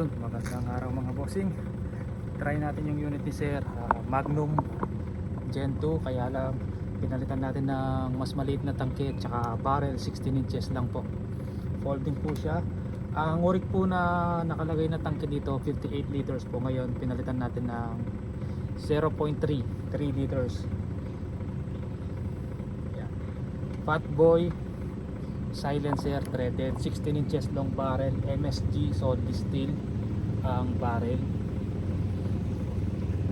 Magandang araw mga bossing. Try natin yung unit ni Sir, Magnum Gen 2, kaya lang pinalitan natin ng mas maliit na tangke at saka barrel, 16 inches lang po. Folding po siya. Ang orik po na nakalagay na tangke dito 58 liters po, ngayon pinalitan natin ng 0.3 3 liters. Yan. Fatboy silencer threaded, 16 inches long barrel, MSG solid steel ang barrel.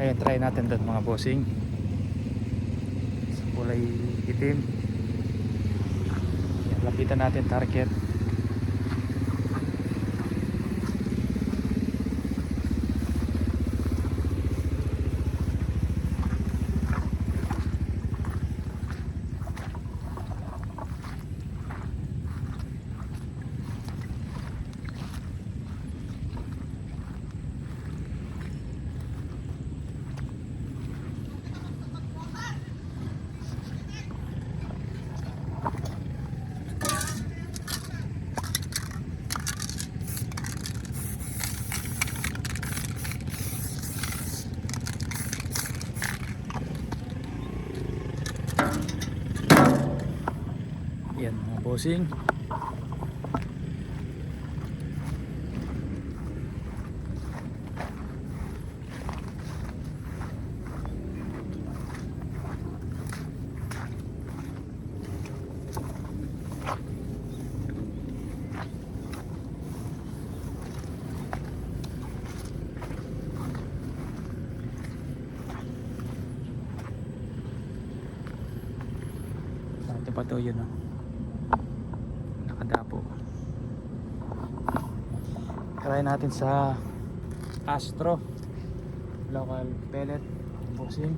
Ayan, try natin doon mga bossing sa kulay itim. Ayan, lapitan natin target. Yan mga bossing. Ito pa to, yun o. Nakadapo. Try natin sa Astro local pellet bossing.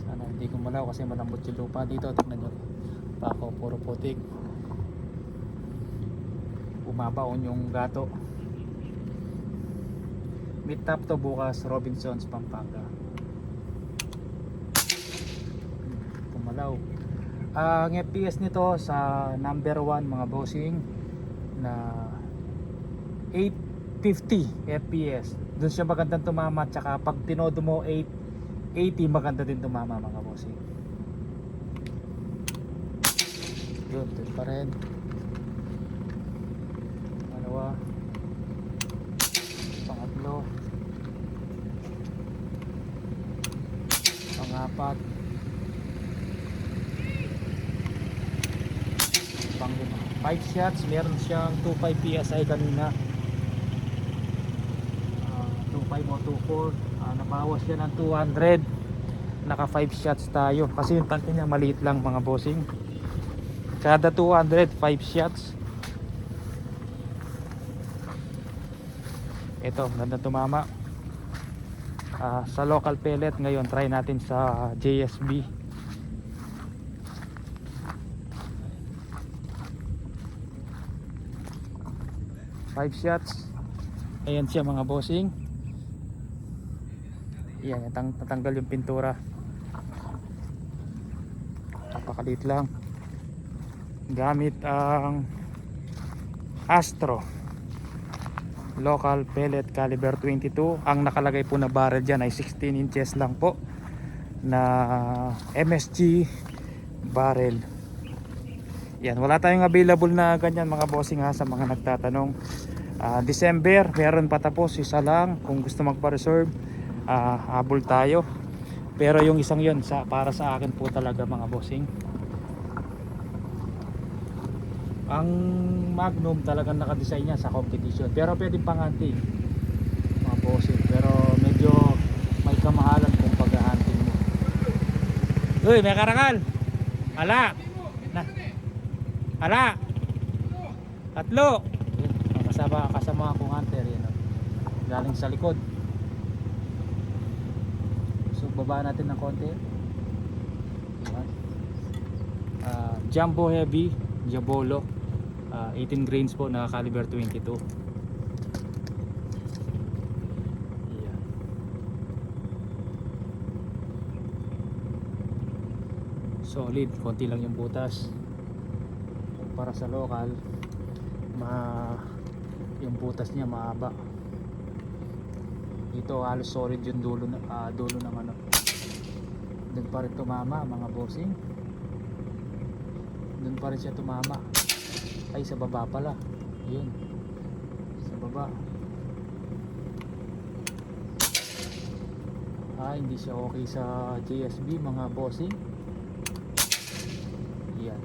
Sana hindi kumalaw kasi malambot yung lupa dito. Tignan nyo, pako puro putik, bumabaon yung gato. Meet top to bukas, Robinsons, Pampanga. Kumalaw. Ang FPS nito sa number 1 mga bossing na 850 FPS. Doon siya magandang tumama, tsaka pag tinodo mo 880 maganda din tumama mga bossing. Yun, doon pa rin. Dalawa, pangatlo, pangapat, panglima. 5 shots, meron siyang 25 PSI kanina. 25 o 24, nabawas siya ng 200. Naka 5 shots tayo kasi yung tanke niya maliit lang mga bossing. Kada 200, 5 shots. Ito, ganda tumama. Sa local pellet ngayon, try natin sa JSB. Five shots. Ayan siya mga bossing. Yan, natanggal yung pintura. Napakalit lang. Gamit ang Astro local pellet caliber 22. Ang nakalagay po na barrel dyan ay 16 inches lang po na MSG barrel. Yan, wala tayong available na ganyan mga bossing ha, sa mga nagtatanong. December meron patapos, isa lang. Kung gusto magpa-reserve, habol tayo. Pero yung isang yun para sa akin po talaga mga bossing. Ang Magnum talagang nakadesign niya sa competition, pero pwedeng pang-hunting mga bossing, pero medyo may kamahalan kung pag-hunting mo. Uy, may karangal. Ala na. Ala. Tatlo. Kasama akong hunter yan, galing sa likod. So baba natin ng konti. Jumbo heavy Diabolo, 18 grains po na caliber 22. Ayan. Solid, konti lang yung butas. Para sa local Yung butas niya mahaba. Dito halos solid yung dulo, dulo ng ano. Doon pa rin tumama mga bossing. Doon pa rin siya tumama. Ay, sa baba pala. Yun, sa baba. Hindi siya okay sa JSB mga bossing. Yan,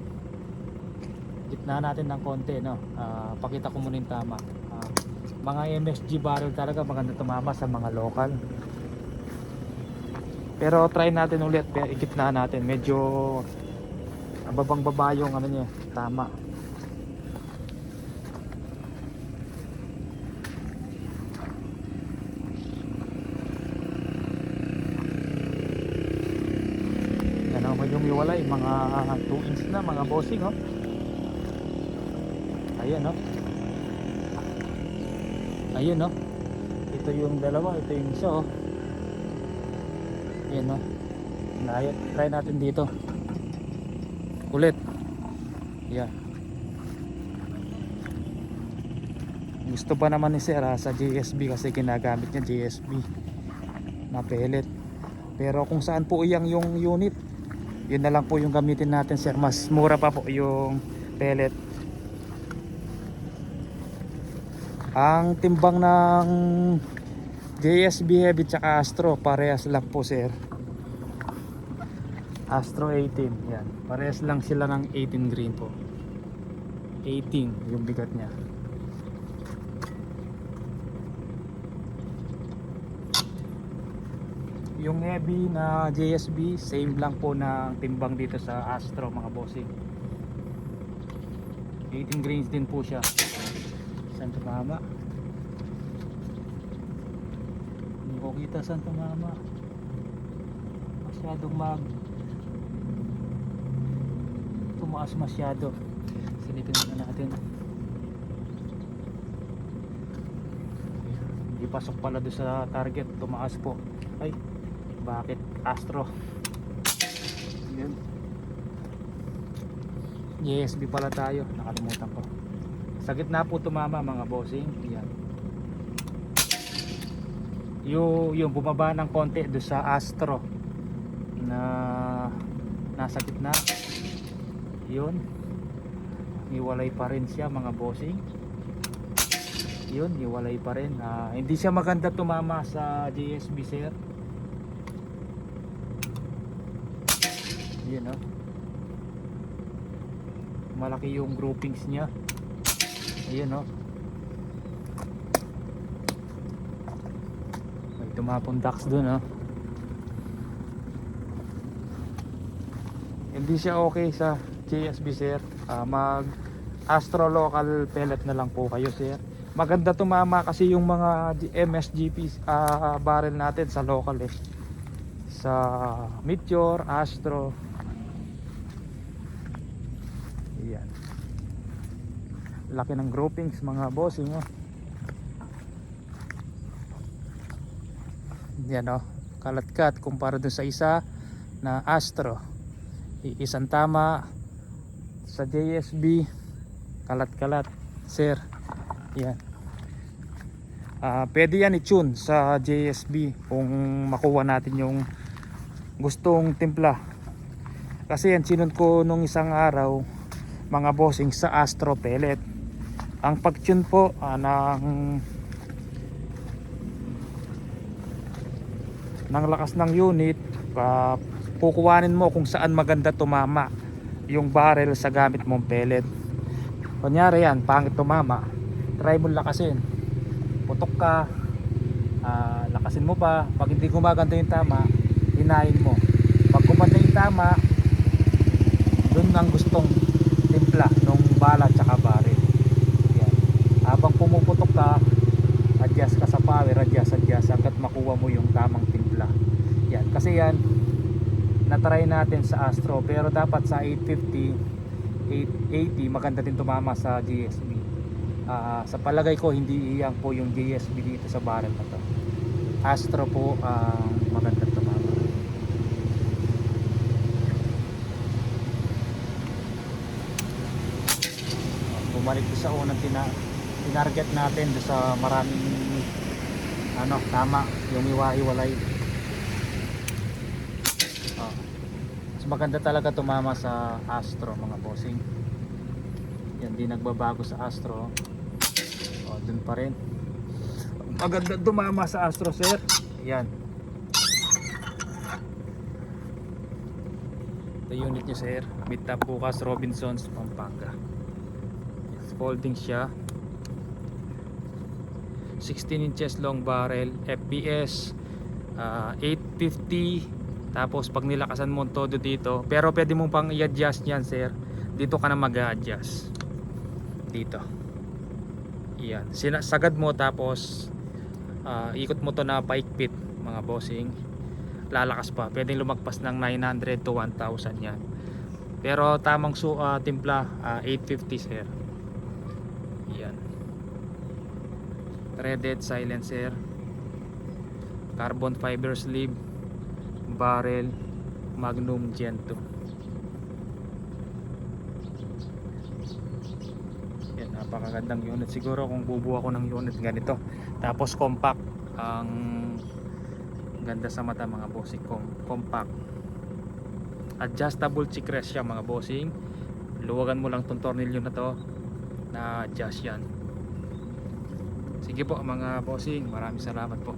gitna natin ng konti, no. Pakita ko muna yung tama. Mga MSG barrel talaga maganda tumama sa mga local. Pero try natin ulit, igitna natin. Medyo babang baba yung ano niya, tama. Yan naman yung iwalay, mga 2 inch na mga bossing, oh. Ayan, oh. Ayun, no. Ito yung dalawa, ito yung isa, oh. Ayan, no. Try natin dito ulit. Yeah. Gusto pa naman ni sir sa JSB kasi ginagamit niya JSB na pellet. Pero kung saan po iyang yung unit, yun na lang po yung gamitin natin, sir. Mas mura pa po yung pellet. Ang timbang ng JSB Heavy tsaka Astro parehas lang po, sir. Astro 18, yan. Parehas lang sila ng 18 grain po. 18 yung bigat niya. Yung heavy na JSB, same lang po ng timbang dito sa Astro mga bossing. 18 grains din po siya. Saan tumama? Hindi ko kita saan tumama. Masyadong tumaas masyado. Silipin na natin. Hindi pasok pala doon sa target. Tumaas po. Ay, bakit Astro? Yun. JSB pala tayo. Nakalimutan ko. Sa gitna po tumama mga bossing. Yan. Yung bumaba ng konti doon sa Astro na nasa gitna. Yun. Iwalay pa rin siya mga bossing. Yun, iwalay pa rin. Hindi siya maganda tumama sa JSB, sir. Yun, no. Malaki yung groupings niya. Ayun, no. May tumapong ducks dun, no. Hindi siya okay sa JSB, sir. Mag Astro local pellet na lang po kayo, sir. Maganda tumama kasi yung mga MSGP barrel natin sa local, eh. Sa Meteor, Astro. Yan. Laki ng groupings mga bossing, oh. Yan, oh. Kalat-kat kumpara dun sa isa na Astro. Isang tama sa JSB, kalat-kalat, sir. Yan. Pwede yan i-tune sa JSB kung makuha natin yung gustong timpla. Kasi yan sinun ko nung isang araw mga bossing sa Astro pellet. Ang pag-tune po ng lakas ng unit, kukuhanin mo kung saan maganda tumama yung barrel sa gamit mong pellet. Kunyari yan, pangit tumama, try mo lakasin, putok ka, lakasin mo pa. Pag hindi gumaganda yung tama, hinahin mo. Pag gumanda yung tama, dun ang gustong timpla nung bala tsaka barrel. Yan. Habang pumuputok ka, adjust ka sa power, adjust hanggat makuha mo yung tamang timpla. Yan, kasi yan natry natin sa Astro, pero dapat sa 850, 880 maganda din tumama sa JSB. Sa palagay ko hindi iyang po yung JSB dito sa barrel na to. Astro po maganda tumama. Bumalik sa unang tinarget natin doon sa maraming ano, tama yung iwa-iwalay. Oh. Mas maganda talaga tumama sa Astro mga bossing. Yan, di nagbabago sa Astro. Oh, dun pa rin. Maganda tumama sa Astro, sir. Yan. Ito unit nyo, sir. Meet-up bukas, Robinsons, Pampanga. Folding siya. 16 inches long barrel, FPS 850. Tapos pag nilakasan mo todo dito, pero pwede mong pang i-adjust yan, sir. Dito ka na mag-a-adjust dito. Yan, sagad mo, tapos ikot mo to na paikpit mga bossing, lalakas pa, pwedeng lumagpas ng 900 to 1,000 yan. Pero tamang timpla 850, sir. Yan, threaded silencer, carbon fiber sleeve, barrel, Magnum Gen 2. Yan, napakagandang unit. Siguro kung bubuo ako ng unit ganito, tapos compact, ang ganda sa mata mga bossing. Compact, adjustable chickrest siya mga bossing. Luwagan mo lang tong tornilyo na to, na adjust yan. Sige po mga bossing, maraming salamat po.